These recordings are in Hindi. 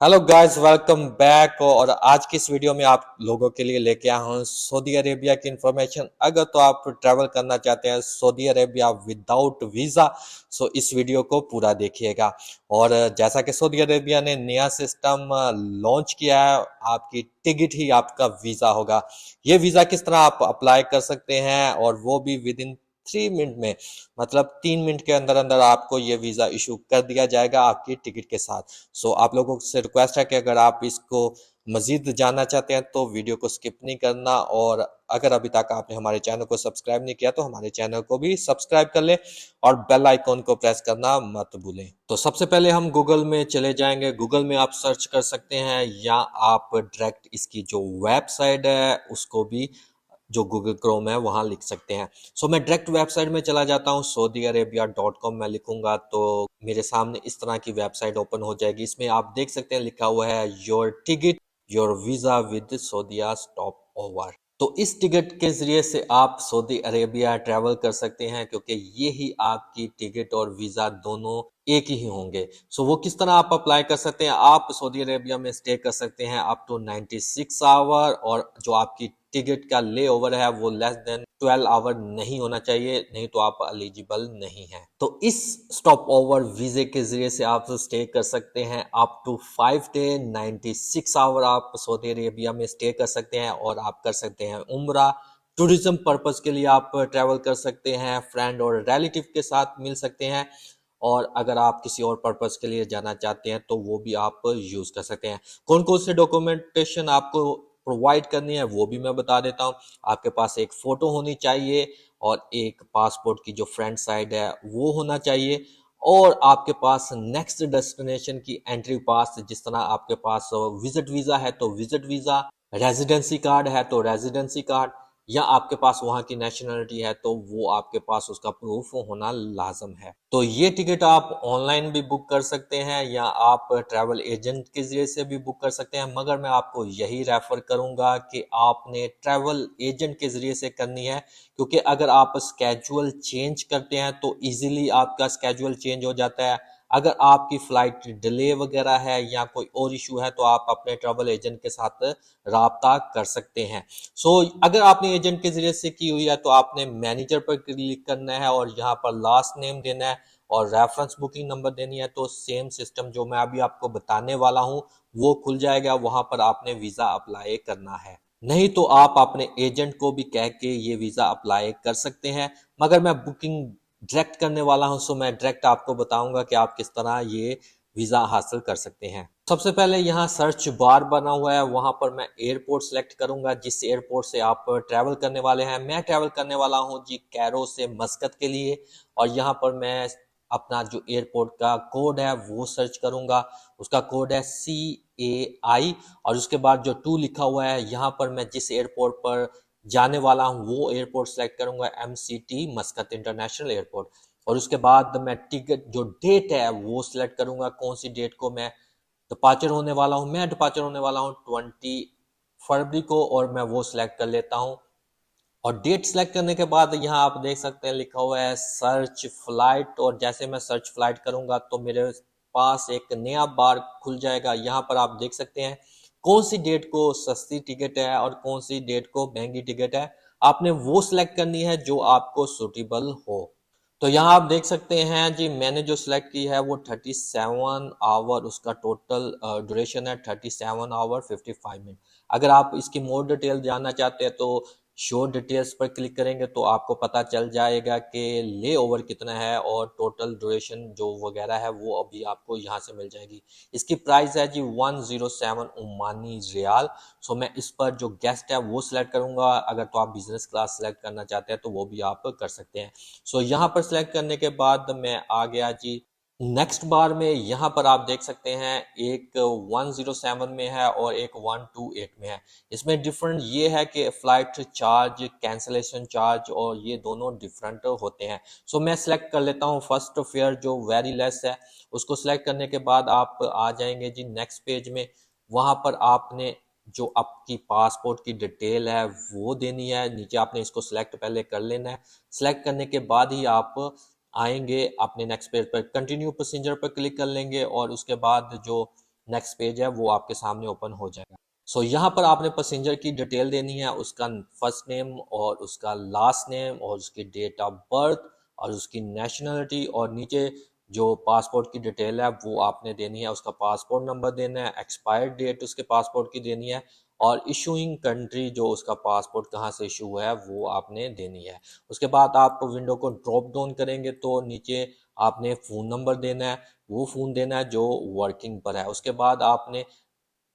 Hello guys, welcome back. और आज की इस वीडियो में आप लोगों के लिए लेके आया हूँ सऊदी अरेबिया की इंफॉर्मेशन। अगर तो आप ट्रैवल करना चाहते हैं सऊदी अरेबिया विदाउट वीज़ा, सो इस वीडियो को पूरा देखिएगा। और जैसा कि सऊदी अरेबिया ने नया सिस्टम लॉन्च किया है, आपकी टिकट ही आपका वीज़ा होगा। ये वीज़ा किस तरह आप अप्लाई कर सकते हैं, और वो भी विद इन 3 मिनट में, मतलब 3 मिनट के अंदर अंदर आपको ये वीज़ा इशू कर दिया जाएगा आपकी टिकट के साथ। सो आप लोगों से रिक्वेस्ट है कि अगर आप इसको मजीद जानना चाहते हैं तो वीडियो को स्किप नहीं करना, और अगर अभी तक आपने हमारे चैनल को सब्सक्राइब नहीं किया तो हमारे चैनल को भी सब्सक्राइब कर लें और बेल आइकॉन को प्रेस करना मत भूलें। तो सबसे पहले हम गूगल में चले जाएंगे। गूगल में आप सर्च कर सकते हैं, या आप डायरेक्ट इसकी जो वेबसाइट है उसको भी, जो गूगल क्रोम है वहां लिख सकते हैं। सो मैं डायरेक्ट वेबसाइट में चला जाता हूँ, saudiarabia.com मैं लिखूंगा तो मेरे सामने इस तरह की वेबसाइट ओपन हो जाएगी। इसमें आप देख सकते हैं लिखा हुआ है your ticket your visa with Saudia stop over. तो इस टिकट के जरिए से आप सऊदी अरेबिया ट्रैवल कर सकते हैं, क्योंकि ये ही आपकी टिकट और वीजा दोनों एक ही होंगे। सो वो किस तरह आप अप्लाई कर सकते हैं, आप सऊदी अरेबिया में स्टे कर सकते हैं अप टू 96 आवर, और जो आपकी टिकट का ले ओवर है वो लेस देन 12 आवर नहीं होना चाहिए, नहीं तो आप एलिजिबल नहीं है। तो इस स्टॉप ओवर वीजे के जरिए से आप स्टे कर सकते हैं अप टू 5 डे 96 आवर आप सऊदी अरेबिया में स्टे कर सकते हैं, और आप कर सकते हैं उम्रा। टूरिज्म पर्पज के लिए आप ट्रैवल कर सकते हैं, फ्रेंड और रिलेटिव के साथ मिल सकते हैं, और अगर आप किसी और पर्पस के लिए जाना चाहते हैं तो वो भी आप यूज कर सकते हैं। कौन कौन से डॉक्यूमेंटेशन आपको प्रोवाइड करनी है वो भी मैं बता देता हूँ। आपके पास एक फोटो होनी चाहिए, और एक पासपोर्ट की जो फ्रंट साइड है वो होना चाहिए, और आपके पास नेक्स्ट डेस्टिनेशन की एंट्री पास, जिस तरह आपके पास विजिट वीजा है तो विजिट वीजा, रेजिडेंसी कार्ड है तो रेजिडेंसी कार्ड, या आपके पास वहां की नेशनलिटी है तो वो आपके पास उसका प्रूफ होना लाजम है। तो ये टिकट आप ऑनलाइन भी बुक कर सकते हैं, या आप ट्रैवल एजेंट के जरिए से भी बुक कर सकते हैं, मगर मैं आपको यही रेफर करूंगा कि आपने ट्रैवल एजेंट के जरिए से करनी है, क्योंकि अगर आप स्केड्यूल चेंज करते हैं तो इजीली आपका स्केड्यूल चेंज हो जाता है। अगर आपकी फ्लाइट डिले वगैरह है या कोई और इशू है तो आप अपने ट्रैवल एजेंट के साथ राब्ता कर सकते हैं। अगर आपने एजेंट के जरिए से की हुई है तो आपने मैनेजर पर क्लिक करना है, और यहाँ पर लास्ट नेम देना है, और रेफरेंस बुकिंग नंबर देनी है। तो सेम सिस्टम जो मैं अभी आपको बताने वाला हूँ वो खुल जाएगा, वहां पर आपने वीजा अप्लाई करना है। नहीं तो आप अपने एजेंट को भी कह के ये वीजा अप्लाई कर सकते हैं, मगर मैं बुकिंग डायरेक्ट करने वाला हूं, सो मैं डायरेक्ट आपको बताऊंगा कि आप किस तरह ये वीजा हासिल कर सकते हैं। सबसे पहले यहाँ सर्च बार बना हुआ है, वहां पर मैं एयरपोर्ट सेलेक्ट करूंगा जिस एयरपोर्ट से आप ट्रैवल करने वाले हैं। मैं ट्रैवल करने वाला हूँ जी कैरो से मस्कत के लिए, और यहाँ पर मैं अपना जो एयरपोर्ट का कोड है वो सर्च करूंगा। उसका कोड है CAI, और उसके बाद जो 2 लिखा हुआ है, यहाँ पर मैं जिस एयरपोर्ट पर जाने वाला हूँ वो एयरपोर्ट सेलेक्ट करूंगा, MCT मस्कत इंटरनेशनल एयरपोर्ट। और उसके बाद मैं टिकट जो डेट है वो सिलेक्ट करूंगा, कौन सी डेट को मैं डिपार्चर होने वाला हूँ। मैं डिपार्चर होने वाला हूँ 20 फरवरी को, और मैं वो सिलेक्ट कर लेता हूँ। और डेट सेलेक्ट करने के बाद यहाँ आप देख सकते हैं लिखा हुआ है सर्च फ्लाइट, और जैसे मैं सर्च फ्लाइट करूंगा तो मेरे पास एक नया बार खुल जाएगा। यहाँ पर आप देख सकते हैं कौन सी डेट को सस्ती टिकट है और कौन सी डेट को महंगी टिकट है। आपने वो सिलेक्ट करनी है जो आपको सुटेबल हो। तो यहाँ आप देख सकते हैं जी, मैंने जो सिलेक्ट की है वो 37 आवर, उसका टोटल ड्यूरेशन है 37 आवर 55 मिनट। अगर आप इसकी मोर डिटेल जानना चाहते हैं तो शो डिटेल्स पर क्लिक करेंगे तो आपको पता चल जाएगा कि ले ओवर कितना है, और टोटल ड्यूरेशन जो वगैरह है वो अभी आपको यहाँ से मिल जाएगी। इसकी प्राइस है जी 107 ओमानी रियाल। सो मैं इस पर जो गेस्ट है वो सिलेक्ट करूंगा। अगर तो आप बिजनेस क्लास सिलेक्ट करना चाहते हैं तो वो भी आप कर सकते हैं। यहाँ पर सिलेक्ट करने के बाद मैं आ गया जी नेक्स्ट बार में। यहाँ पर आप देख सकते हैं एक 107 में है और एक 128 में है। इसमें डिफरेंट ये है कि फ्लाइट चार्ज, कैंसलेशन चार्ज, और ये दोनों डिफरेंट होते हैं। मैं सिलेक्ट कर लेता हूँ फर्स्ट फेयर जो वेरी लेस है। उसको सिलेक्ट करने के बाद आप आ जाएंगे जी नेक्स्ट पेज में। वहां पर आपने जो आपकी पासपोर्ट की डिटेल है वो देनी है। नीचे आपने इसको सिलेक्ट पहले कर लेना है। सिलेक्ट करने के बाद ही आप आएंगे अपने नेक्स्ट पेज पर, कंटिन्यू प्रोसीजर पर क्लिक कर लेंगे, और उसके बाद जो नेक्स्ट पेज है वो आपके सामने ओपन हो जाएगा। सो यहाँ पर आपने पैसेंजर की डिटेल देनी है, उसका फर्स्ट नेम और उसका लास्ट नेम और उसकी डेट ऑफ बर्थ और उसकी नेशनलिटी, और नीचे जो पासपोर्ट की डिटेल है वो आपने देनी है, उसका पासपोर्ट नंबर देना है, एक्सपायर्ड डेट उसके पासपोर्ट की देनी है, और इशूइंग कंट्री जो उसका पासपोर्ट कहाँ से इशू हुआ है वो आपने देनी है। उसके बाद आप विंडो को ड्रॉप डाउन करेंगे तो नीचे आपने फ़ोन नंबर देना है, वो फ़ोन देना है जो वर्किंग पर है। उसके बाद आपने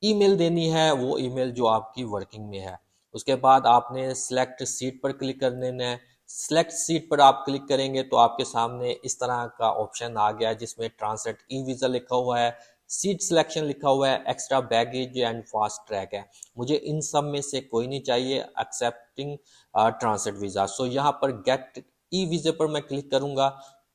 ईमेल देनी है, वो ईमेल जो आपकी वर्किंग में है। उसके बाद आपने सेलेक्ट सीट पर क्लिक कर देना है। सेलेक्ट सीट पर आप क्लिक करेंगे तो आपके सामने इस तरह का ऑप्शन आ गया है जिसमें ट्रांसलेट ई वीज़ा लिखा हुआ है, सीट सिलेक्शन लिखा हुआ है, extra baggage and fast track है। मुझे इन सब में से कोई नहीं चाहिए, एक्सेप्टिंग ट्रांसलेट वीज़ा। सो यहाँ पर गेट ई वीज़ा पर मैं क्लिक करूँगा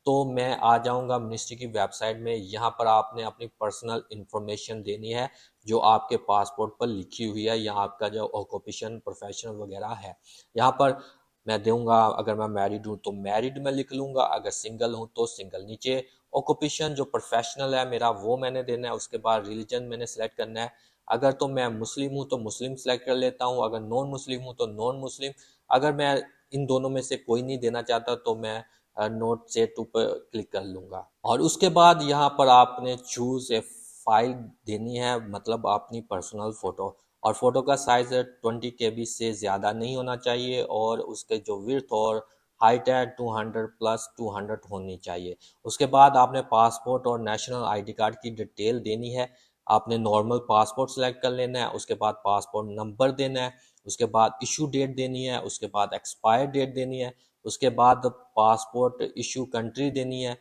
तो मैं आ जाऊँगा मिनिस्ट्री की वेबसाइट में। यहाँ पर आपने अपनी पर्सनल इंफॉर्मेशन देनी है जो आपके पासपोर्ट पर लिखी हुई है, यहाँ आपका जो ऑक्यूपेशन प्रोफेशन वगैरह है। यहाँ पर मैं दूंगा, अगर मैं मैरिड हूँ तो मैरिड में लिख लूँगा, अगर सिंगल हूँ तो सिंगल। नीचे ऑक्यूपेशन जो प्रोफेशनल है मेरा वो मैंने देना है। उसके बाद रिलीजन मैंने सेलेक्ट करना है, अगर तो मैं मुस्लिम हूँ तो मुस्लिम सेलेक्ट कर लेता हूँ, अगर नॉन मुस्लिम हूँ तो नॉन मुस्लिम। अगर मैं इन दोनों में से कोई नहीं देना चाहता तो मैं नोट से टू पर क्लिक कर लूँगा। और उसके बाद यहाँ पर आपने चूज़ ए फाइल देनी है, मतलब अपनी पर्सनल फ़ोटो, और फोटो का साइज 20 KB से ज़्यादा नहीं होना चाहिए, और उसके जो विड्थ और हाइट है 200 प्लस 200 होनी चाहिए। उसके बाद आपने पासपोर्ट और नेशनल आईडी कार्ड की डिटेल देनी है। आपने नॉर्मल पासपोर्ट सेलेक्ट कर लेना है, उसके बाद पासपोर्ट नंबर देना है, उसके बाद इशू डेट देनी है, उसके बाद एक्सपायर डेट देनी है, उसके बाद पासपोर्ट इशू कंट्री देनी है।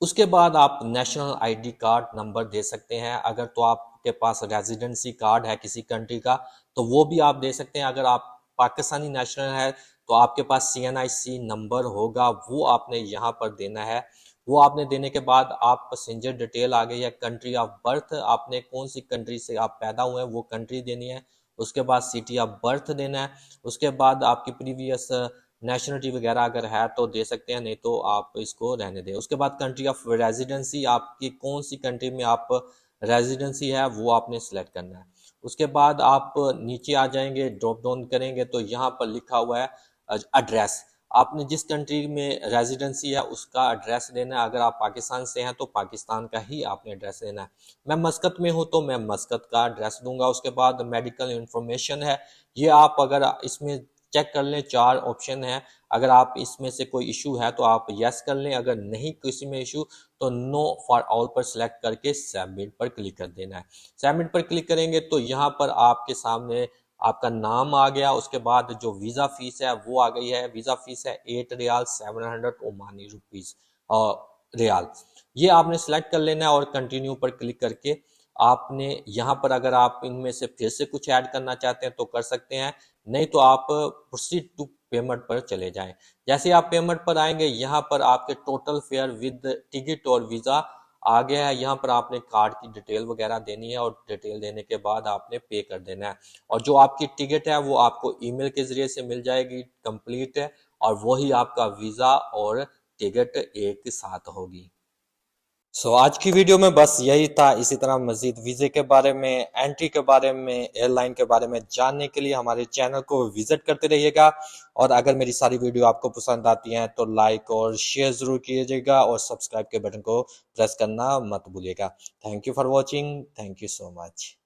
उसके बाद आप नेशनल आईडी कार्ड नंबर दे सकते हैं, अगर तो आपके पास रेजिडेंसी कार्ड है किसी कंट्री का तो वो भी आप दे सकते हैं। अगर आप पाकिस्तानी नेशनल है तो आपके पास CNIC नंबर होगा, वो आपने यहाँ पर देना है। वो आपने देने के बाद आप पैसेंजर डिटेल आ गई है, कंट्री ऑफ बर्थ आपने कौन सी कंट्री से आप पैदा हुए हैं वो कंट्री देनी है। उसके बाद सिटी ऑफ बर्थ देना है। उसके बाद आपकी प्रीवियस नेशनलिटी वगैरह अगर है तो दे सकते हैं, नहीं तो आप इसको रहने दें। उसके बाद कंट्री ऑफ रेजिडेंसी, आपकी कौन सी कंट्री में आप रेजिडेंसी है वो आपने सेलेक्ट करना है। उसके बाद आप नीचे आ जाएंगे, ड्रॉप डाउन करेंगे तो यहाँ पर लिखा हुआ है एड्रेस। आपने जिस कंट्री में रेजिडेंसी है उसका एड्रेस देना है, अगर आप पाकिस्तान से हैं तो पाकिस्तान का ही आपने एड्रेस देना है। मैं मस्कत में हूँ तो मैं मस्कत का एड्रेस दूंगा। उसके बाद मेडिकल इंफॉर्मेशन है, ये आप अगर इसमें चेक कर लें, 4 ऑप्शन है, अगर आप इसमें से कोई इशू है तो आप यस कर लें, अगर नहीं किसी में इशू तो नो फॉर ऑल पर सिलेक्ट करके सबमिट पर क्लिक कर देना है। सबमिट पर क्लिक करेंगे तो यहाँ पर आपके सामने आपका नाम आ गया। उसके बाद जो वीज़ा फीस है वो आ गई है, वीज़ा फीस है 8 रियाल 700 ओमानी रुपीज़ रियाल। ये आपने सेलेक्ट कर लेना है और कंटिन्यू पर क्लिक करके आपने यहाँ पर, अगर आप इनमें से फिर से कुछ ऐड करना चाहते हैं तो कर सकते हैं, नहीं तो आप प्रोसीड टू पेमेंट पर चले जाएं। जैसे आप पेमेंट पर आएंगे यहाँ पर आपके टोटल फेयर विद टिकट और वीज़ा आ गया है। यहाँ पर आपने कार्ड की डिटेल वगैरह देनी है और डिटेल देने के बाद आपने पे कर देना है, और जो आपकी टिकट है वो आपको ईमेल के ज़रिए से मिल जाएगी, कंप्लीट है, और वही आपका वीज़ा और टिकट एक साथ होगी। आज की वीडियो में बस यही था। इसी तरह मजीद वीज़े के बारे में, एंट्री के बारे में, एयरलाइन के बारे में जानने के लिए हमारे चैनल को विजिट करते रहिएगा। और अगर मेरी सारी वीडियो आपको पसंद आती हैं तो लाइक और शेयर ज़रूर कीजिएगा, और सब्सक्राइब के बटन को प्रेस करना मत भूलिएगा। Thank you for watching, thank you so much.